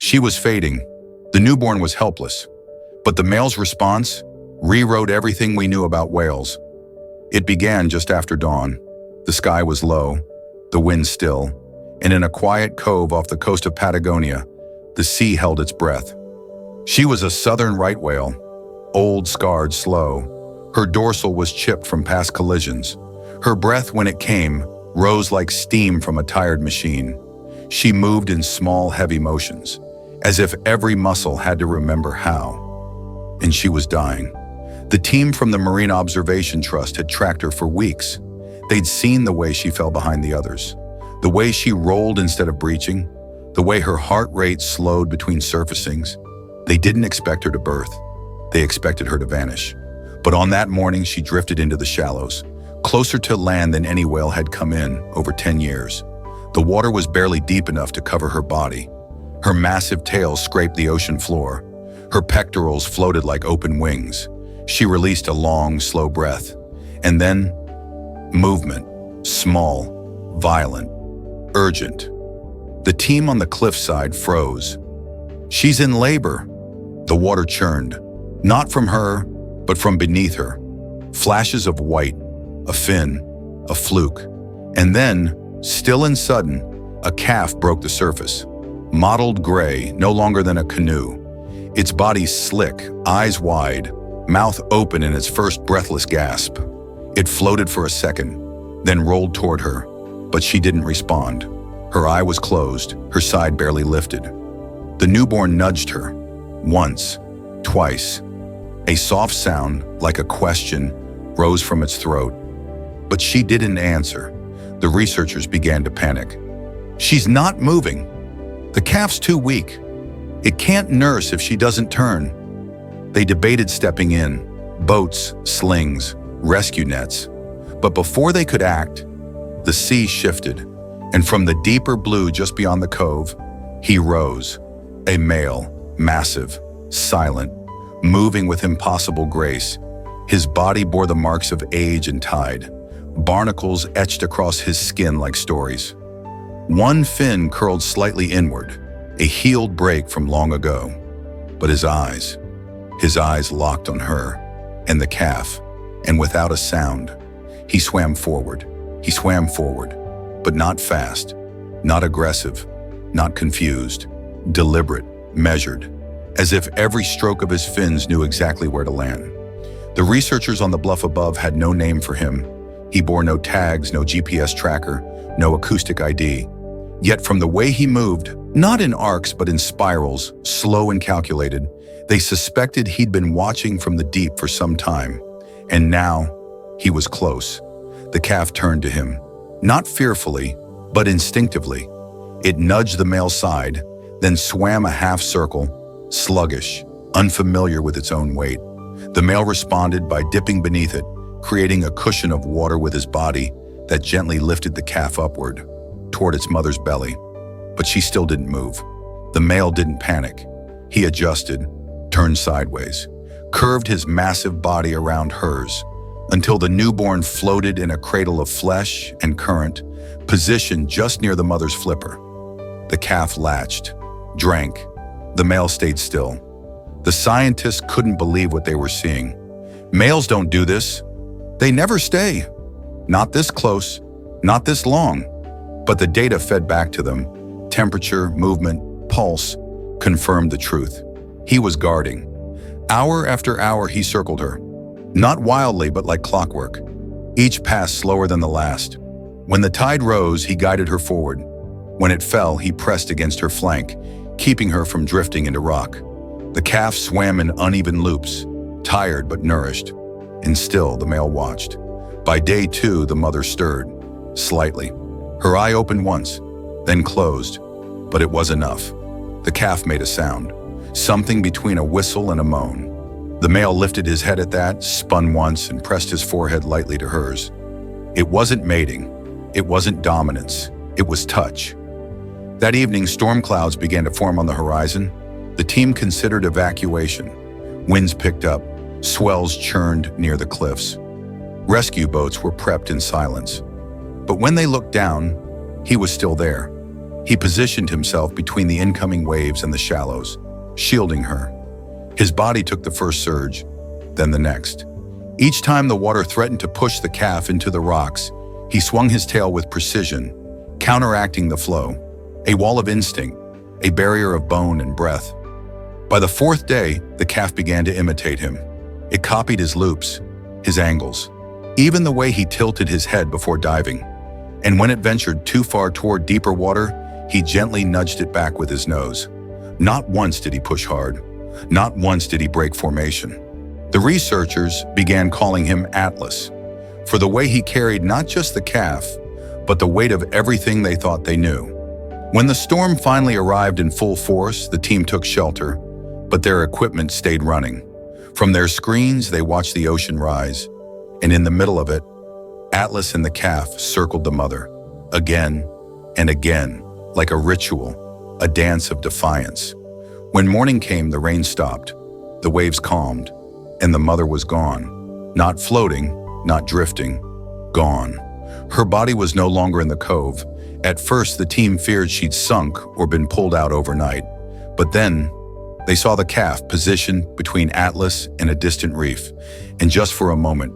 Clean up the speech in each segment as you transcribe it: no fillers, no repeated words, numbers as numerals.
She was fading. The newborn was helpless. But the male's response rewrote everything we knew about whales. It began just after dawn. The sky was low, the wind still, and in a quiet cove off the coast of Patagonia, the sea held its breath. She was a southern right whale, old, scarred, slow. Her dorsal was chipped from past collisions. Her breath, when it came, rose like steam from a tired machine. She moved in small, heavy motions, as if every muscle had to remember how. And she was dying. The team from the Marine Observation Trust had tracked her for weeks. They'd seen the way she fell behind the others, the way she rolled instead of breaching, the way her heart rate slowed between surfacings. They didn't expect her to birth. They expected her to vanish. But on that morning, she drifted into the shallows, closer to land than any whale had come in over 10 years. The water was barely deep enough to cover her body. Her massive tail scraped the ocean floor. Her pectorals floated like open wings. She released a long, slow breath. And then, movement, small, violent, urgent. The team on the cliffside froze. "She's in labor." The water churned, not from her, but from beneath her. Flashes of white, a fin, a fluke. And then, still and sudden, a calf broke the surface. Mottled gray, no longer than a canoe. Its body slick, eyes wide, mouth open in its first breathless gasp. It floated for a second, then rolled toward her, but she didn't respond. Her eye was closed, her side barely lifted. The newborn nudged her, once, twice. A soft sound, like a question, rose from its throat. But she didn't answer. The researchers began to panic. "She's not moving. The calf's too weak. It can't nurse if she doesn't turn." They debated stepping in, boats, slings, rescue nets. But before they could act, the sea shifted, and from the deeper blue just beyond the cove, he rose, a male, massive, silent, moving with impossible grace. His body bore the marks of age and tide, barnacles etched across his skin like stories. One fin curled slightly inward, a healed break from long ago. But his eyes locked on her and the calf, and without a sound, he swam forward. He swam forward, but not fast, not aggressive, not confused, deliberate, measured, as if every stroke of his fins knew exactly where to land. The researchers on the bluff above had no name for him. He bore no tags, no GPS tracker, no acoustic ID. Yet from the way he moved, not in arcs but in spirals, slow and calculated, they suspected he'd been watching from the deep for some time. And now, he was close. The calf turned to him, not fearfully, but instinctively. It nudged the male's side, then swam a half circle, sluggish, unfamiliar with its own weight. The male responded by dipping beneath it, creating a cushion of water with his body that gently lifted the calf upward, toward its mother's belly. But she still didn't move. The male didn't panic. He adjusted, turned sideways, curved his massive body around hers, until the newborn floated in a cradle of flesh and current, positioned just near the mother's flipper. The calf latched, drank. The male stayed still. The scientists couldn't believe what they were seeing. Males don't do this. They never stay. Not this close, not this long. But the data fed back to them. Temperature, movement, pulse, confirmed the truth. He was guarding. Hour after hour he circled her. Not wildly, but like clockwork. Each pass slower than the last. When the tide rose, he guided her forward. When it fell, he pressed against her flank, keeping her from drifting into rock. The calf swam in uneven loops, tired but nourished. And still the male watched. By day 2, the mother stirred, slightly. Her eye opened once, then closed, but it was enough. The calf made a sound, something between a whistle and a moan. The male lifted his head at that, spun once, and pressed his forehead lightly to hers. It wasn't mating. It wasn't dominance. It was touch. That evening, storm clouds began to form on the horizon. The team considered evacuation. Winds picked up. Swells churned near the cliffs. Rescue boats were prepped in silence. But when they looked down, he was still there. He positioned himself between the incoming waves and the shallows, shielding her. His body took the first surge, then the next. Each time the water threatened to push the calf into the rocks, he swung his tail with precision, counteracting the flow. A wall of instinct, a barrier of bone and breath. By the fourth day, the calf began to imitate him. It copied his loops, his angles, even the way he tilted his head before diving. And when it ventured too far toward deeper water, he gently nudged it back with his nose. Not once did he push hard. Not once did he break formation. The researchers began calling him Atlas, for the way he carried not just the calf, but the weight of everything they thought they knew. When the storm finally arrived in full force, the team took shelter, but their equipment stayed running. From their screens, they watched the ocean rise, and in the middle of it, Atlas and the calf circled the mother, again and again, like a ritual, a dance of defiance. When morning came, the rain stopped, the waves calmed, and the mother was gone. Not floating, not drifting, gone. Her body was no longer in the cove. At first, the team feared she'd sunk or been pulled out overnight. But then, they saw the calf positioned between Atlas and a distant reef, and just for a moment,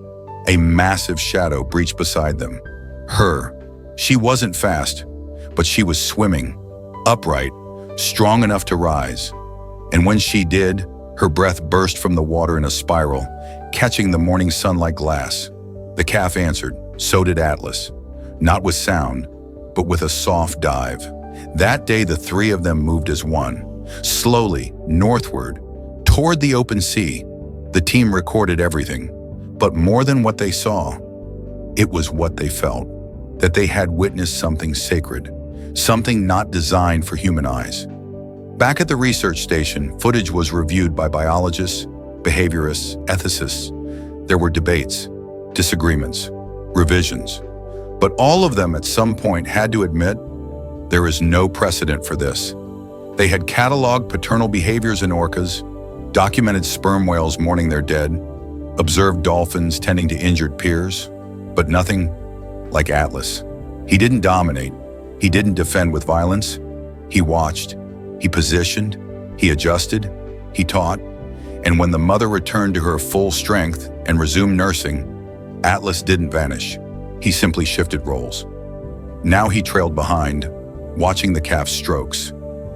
a massive shadow breached beside them. Her. She wasn't fast, but she was swimming, upright, strong enough to rise. And when she did, her breath burst from the water in a spiral, catching the morning sun like glass. The calf answered, so did Atlas. Not with sound, but with a soft dive. That day, the three of them moved as one, slowly, northward, toward the open sea. The team recorded everything, but more than what they saw, it was what they felt, that they had witnessed something sacred, something not designed for human eyes. Back at the research station, footage was reviewed by biologists, behaviorists, ethicists. There were debates, disagreements, revisions. But all of them at some point had to admit there is no precedent for this. They had cataloged paternal behaviors in orcas, documented sperm whales mourning their dead, observed dolphins tending to injured peers, but nothing like Atlas. He didn't dominate. He didn't defend with violence. He watched. He positioned. He adjusted. He taught. And when the mother returned to her full strength and resumed nursing, Atlas didn't vanish. He simply shifted roles. Now he trailed behind, watching the calf's strokes,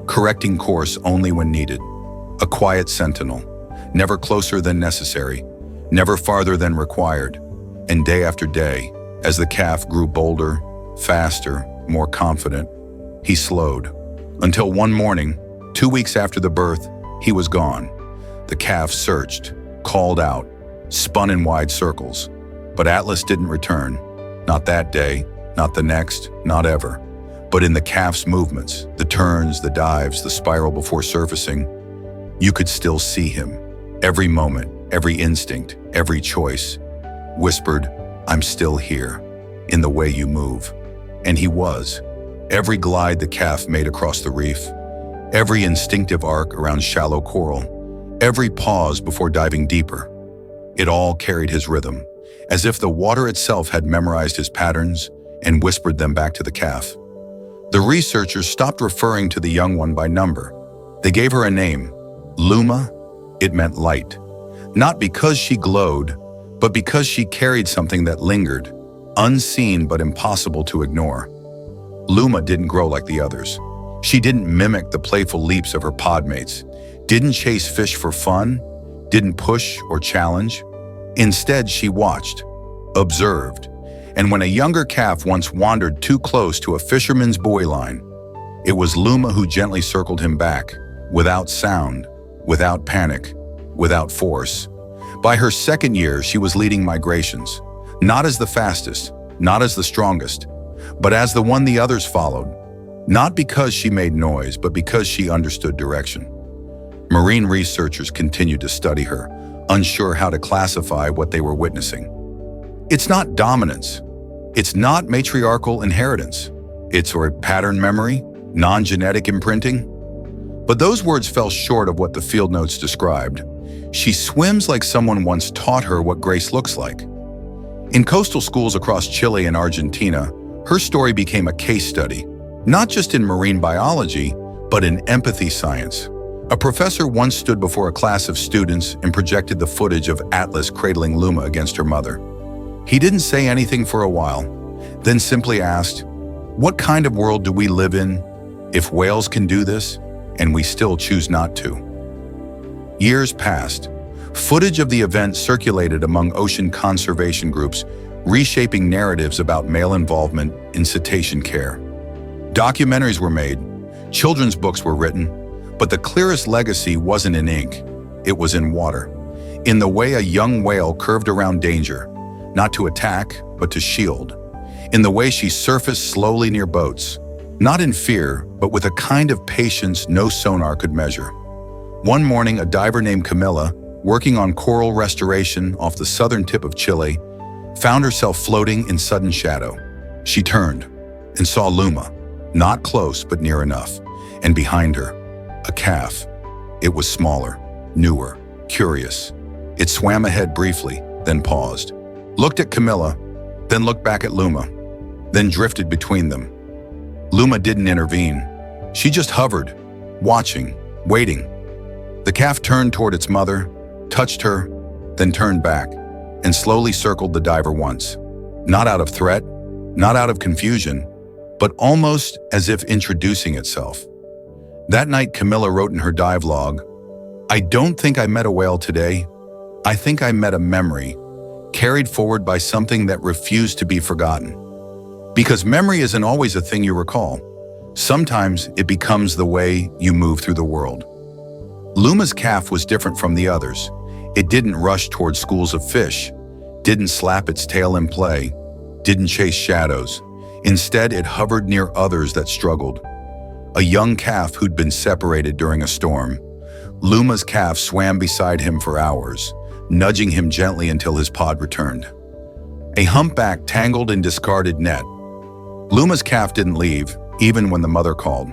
correcting course only when needed. A quiet sentinel, never closer than necessary, never farther than required. And day after day, as the calf grew bolder, faster, more confident, he slowed. Until one morning, 2 weeks after the birth, he was gone. The calf searched, called out, spun in wide circles. But Atlas didn't return. Not that day, not the next, not ever. But in the calf's movements, the turns, the dives, the spiral before surfacing, you could still see him. Every moment, every instinct, every choice, whispered, I'm still here, in the way you move. And he was. Every glide the calf made across the reef, every instinctive arc around shallow coral, every pause before diving deeper, it all carried his rhythm, as if the water itself had memorized his patterns and whispered them back to the calf. The researchers stopped referring to the young one by number. They gave her a name, Luma. It meant light. Not because she glowed, but because she carried something that lingered, unseen but impossible to ignore. Luma didn't grow like the others. She didn't mimic the playful leaps of her podmates, didn't chase fish for fun, didn't push or challenge. Instead, she watched, observed, and when a younger calf once wandered too close to a fisherman's buoy line, it was Luma who gently circled him back, without sound, without panic, without force. By her second year, she was leading migrations, not as the fastest, not as the strongest, but as the one the others followed, not because she made noise, but because she understood direction. Marine researchers continued to study her, unsure how to classify what they were witnessing. It's not dominance. It's not matriarchal inheritance. It's pattern memory, non-genetic imprinting. But those words fell short of what the field notes described. She swims like someone once taught her what grace looks like. In coastal schools across Chile and Argentina, her story became a case study, Not just in marine biology, but in empathy science. A professor once stood before a class of students and projected the footage of Atlas cradling Luma against her mother. He didn't say anything for a while, then simply asked, "What kind of world do we live in if whales can do this and we still choose not to?" Years passed. Footage of the event circulated among ocean conservation groups, reshaping narratives about male involvement in cetacean care. Documentaries were made, children's books were written, but the clearest legacy wasn't in ink, it was in water. In the way a young whale curved around danger, not to attack, but to shield. In the way she surfaced slowly near boats, not in fear, but with a kind of patience no sonar could measure. One morning, a diver named Camilla, working on coral restoration off the southern tip of Chile, found herself floating in sudden shadow. She turned and saw Luma, not close but near enough, and behind her, a calf. It was smaller, newer, curious. It swam ahead briefly, then paused, looked at Camilla, then looked back at Luma, then drifted between them. Luma didn't intervene. She just hovered, watching, waiting. The calf turned toward its mother, touched her, then turned back, and slowly circled the diver once. Not out of threat, not out of confusion, but almost as if introducing itself. That night, Camilla wrote in her dive log, "I don't think I met a whale today. I think I met a memory, carried forward by something that refused to be forgotten." Because memory isn't always a thing you recall. Sometimes it becomes the way you move through the world. Luma's calf was different from the others. It didn't rush toward schools of fish, didn't slap its tail in play, didn't chase shadows. Instead, it hovered near others that struggled. A young calf who'd been separated during a storm. Luma's calf swam beside him for hours, nudging him gently until his pod returned. A humpback tangled in discarded net. Luma's calf didn't leave, even when the mother called.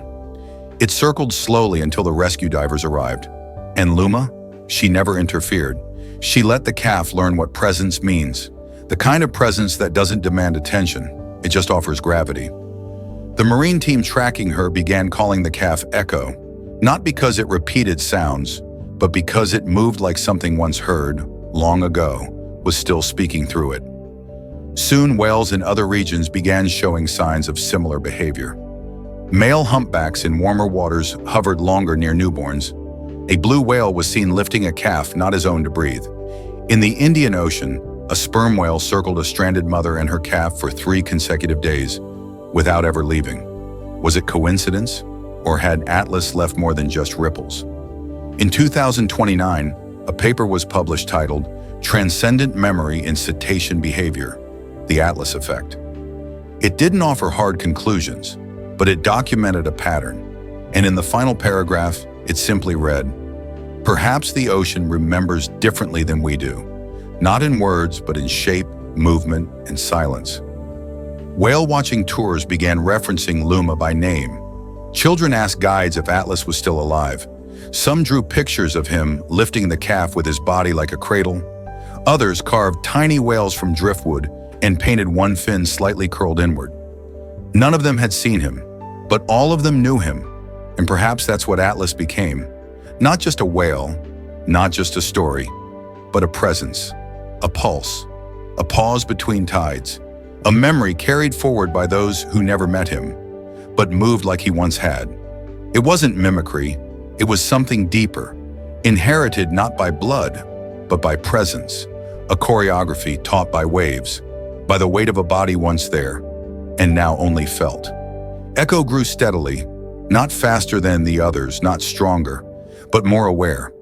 It circled slowly until the rescue divers arrived. And Luma? She never interfered. She let the calf learn what presence means, the kind of presence that doesn't demand attention, it just offers gravity. The marine team tracking her began calling the calf Echo, not because it repeated sounds, but because it moved like something once heard, long ago, was still speaking through it. Soon, whales in other regions began showing signs of similar behavior. Male humpbacks in warmer waters hovered longer near newborns. A blue whale was seen lifting a calf not his own to breathe. In the Indian Ocean, a sperm whale circled a stranded mother and her calf for 3 consecutive days, without ever leaving. Was it coincidence, or had Atlas left more than just ripples? In 2029, a paper was published titled "Transcendent Memory in Cetacean Behavior: The Atlas Effect." It didn't offer hard conclusions, but it documented a pattern, and in the final paragraph, it simply read, "Perhaps the ocean remembers differently than we do, not in words, but in shape, movement, and silence." Whale-watching tours began referencing Luma by name. Children asked guides if Atlas was still alive. Some drew pictures of him lifting the calf with his body like a cradle. Others carved tiny whales from driftwood and painted one fin slightly curled inward. None of them had seen him, but all of them knew him, and perhaps that's what Atlas became. Not just a whale, not just a story, but a presence, a pulse, a pause between tides, a memory carried forward by those who never met him, but moved like he once had. It wasn't mimicry, it was something deeper, inherited not by blood, but by presence, a choreography taught by waves, by the weight of a body once there, and now only felt. Echo grew steadily, not faster than the others, not stronger, but more aware.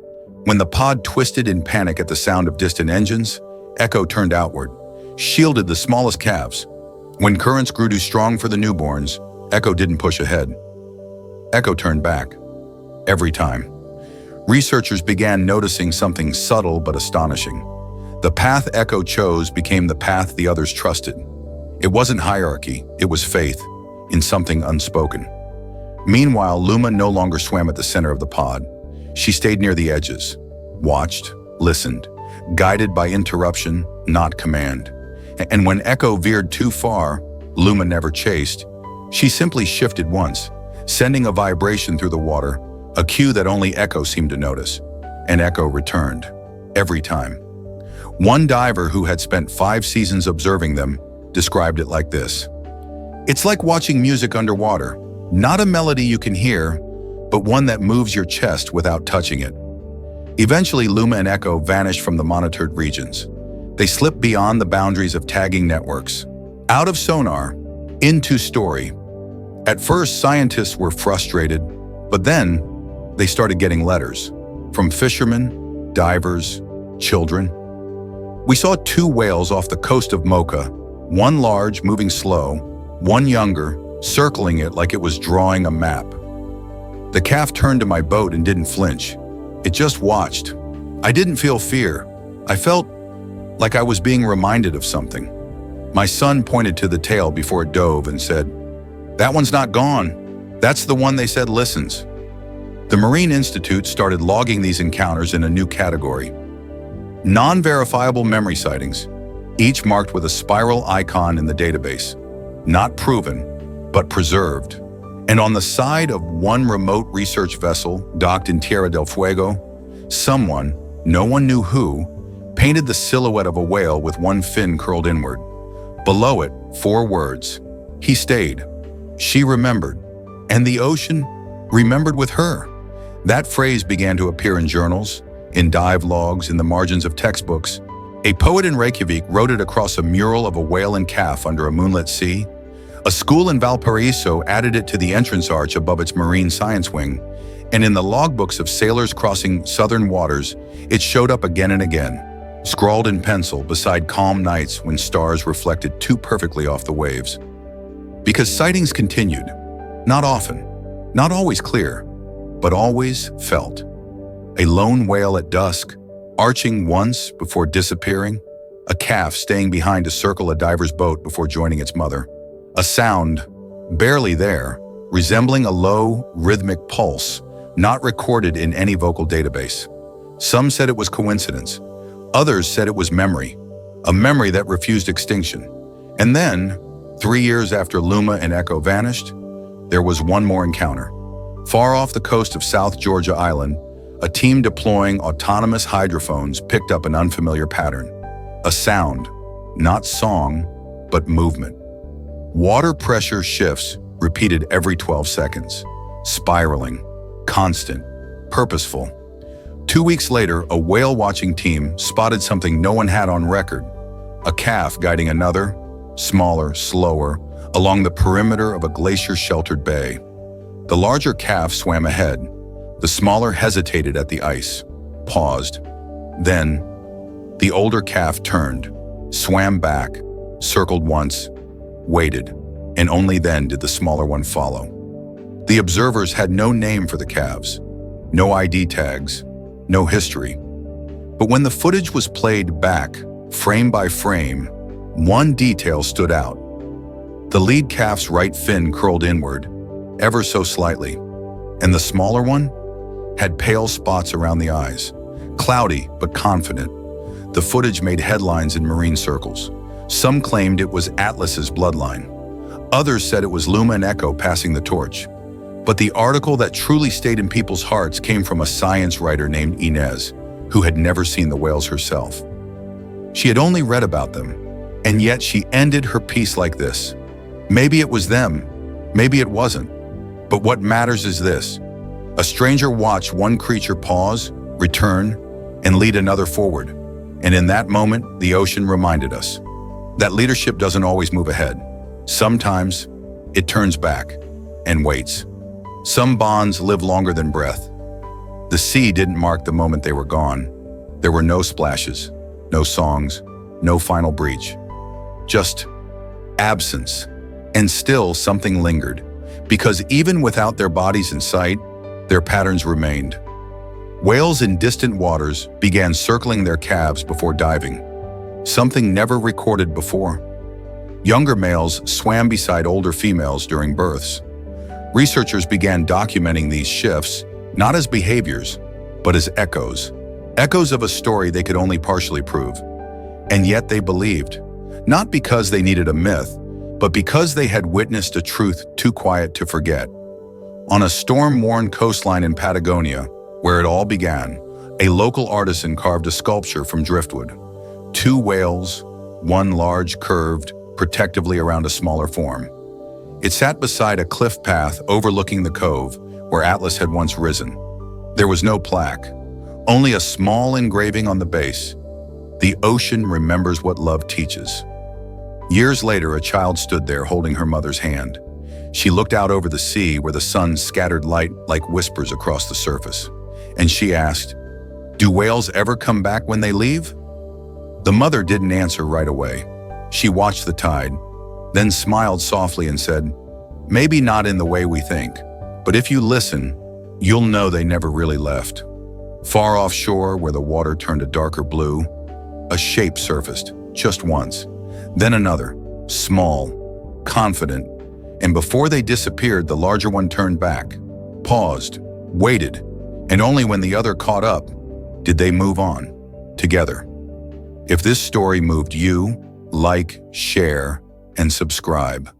When the pod twisted in panic at the sound of distant engines, Echo turned outward, shielded the smallest calves. When currents grew too strong for the newborns, Echo didn't push ahead. Echo turned back. Every time. Researchers began noticing something subtle but astonishing. The path Echo chose became the path the others trusted. It wasn't hierarchy, it was faith in something unspoken. Meanwhile, Luma no longer swam at the center of the pod. She stayed near the edges, watched, listened, guided by interruption, not command. And when Echo veered too far, Luma never chased. She simply shifted once, sending a vibration through the water, a cue that only Echo seemed to notice. And Echo returned, every time. One diver who had spent 5 seasons observing them described it like this: "It's like watching music underwater, not a melody you can hear, but one that moves your chest without touching it." Eventually, Luma and Echo vanished from the monitored regions. They slipped beyond the boundaries of tagging networks, out of sonar, into story. At first, scientists were frustrated, but then they started getting letters from fishermen, divers, children. We saw 2 whales off the coast of Mocha, one large, moving slow, one younger, circling it like it was drawing a map. The calf turned to my boat and didn't flinch. It just watched. I didn't feel fear. I felt like I was being reminded of something. My son pointed to the tail before it dove and said, "That one's not gone. That's the one they said listens." The Marine Institute started logging these encounters in a new category: non-verifiable memory sightings, each marked with a spiral icon in the database. Not proven, but preserved. And on the side of one remote research vessel docked in Tierra del Fuego, someone, no one knew who, painted the silhouette of a whale with one fin curled inward. Below it, 4 words: "He stayed. She remembered. And the ocean remembered with her." That phrase began to appear in journals, in dive logs, in the margins of textbooks. A poet in Reykjavik wrote it across a mural of a whale and calf under a moonlit sea. A school in Valparaiso added it to the entrance arch above its marine science wing. And in the logbooks of sailors crossing southern waters, it showed up again and again, scrawled in pencil beside calm nights when stars reflected too perfectly off the waves. Because sightings continued, not often, not always clear, but always felt. A lone whale at dusk, arching once before disappearing, a calf staying behind to circle a diver's boat before joining its mother. A sound, barely there, resembling a low, rhythmic pulse, not recorded in any vocal database. Some said it was coincidence. Others said it was memory, a memory that refused extinction. And then, 3 years after Luma and Echo vanished, there was one more encounter. Far off the coast of South Georgia Island, a team deploying autonomous hydrophones picked up an unfamiliar pattern. A sound, not song, but movement. Water pressure shifts repeated every 12 seconds, spiraling, constant, purposeful. 2 weeks later, a whale-watching team spotted something no one had on record: a calf guiding another, smaller, slower, along the perimeter of a glacier-sheltered bay. The larger calf swam ahead. The smaller hesitated at the ice, paused. Then, the older calf turned, swam back, circled once, waited, and only then did the smaller one follow. The observers had no name for the calves, no ID tags, no history. But when the footage was played back, frame by frame, one detail stood out. The lead calf's right fin curled inward, ever so slightly, and the smaller one had pale spots around the eyes, cloudy but confident. The footage made headlines in marine circles. Some claimed it was Atlas's bloodline. Others said it was Luma and Echo passing the torch. But the article that truly stayed in people's hearts came from a science writer named Inez, who had never seen the whales herself. She had only read about them, and yet she ended her piece like this: "Maybe it was them, maybe it wasn't. But what matters is this: a stranger watched one creature pause, return, and lead another forward. And in that moment, the ocean reminded us that leadership doesn't always move ahead. Sometimes it turns back and waits. Some bonds live longer than breath." The sea didn't mark the moment they were gone. There were no splashes, no songs, no final breach. Just absence. And still something lingered, because even without their bodies in sight, their patterns remained. Whales in distant waters began circling their calves before diving, something never recorded before. Younger males swam beside older females during births. Researchers began documenting these shifts, not as behaviors, but as echoes. Echoes of a story they could only partially prove. And yet they believed, not because they needed a myth, but because they had witnessed a truth too quiet to forget. On a storm-worn coastline in Patagonia, where it all began, a local artisan carved a sculpture from driftwood. Two whales, one large curved, protectively around a smaller form. It sat beside a cliff path overlooking the cove where Atlas had once risen. There was no plaque, only a small engraving on the base. The ocean remembers what love teaches. Years later, a child stood there holding her mother's hand. She looked out over the sea where the sun scattered light like whispers across the surface. And she asked, "Do whales ever come back when they leave?" The mother didn't answer right away. She watched the tide, then smiled softly and said, "Maybe not in the way we think, but if you listen, you'll know they never really left." Far offshore, where the water turned a darker blue, a shape surfaced, just once. Then another, small, confident, and before they disappeared, the larger one turned back, paused, waited, and only when the other caught up did they move on, together. If this story moved you, like, share, and subscribe.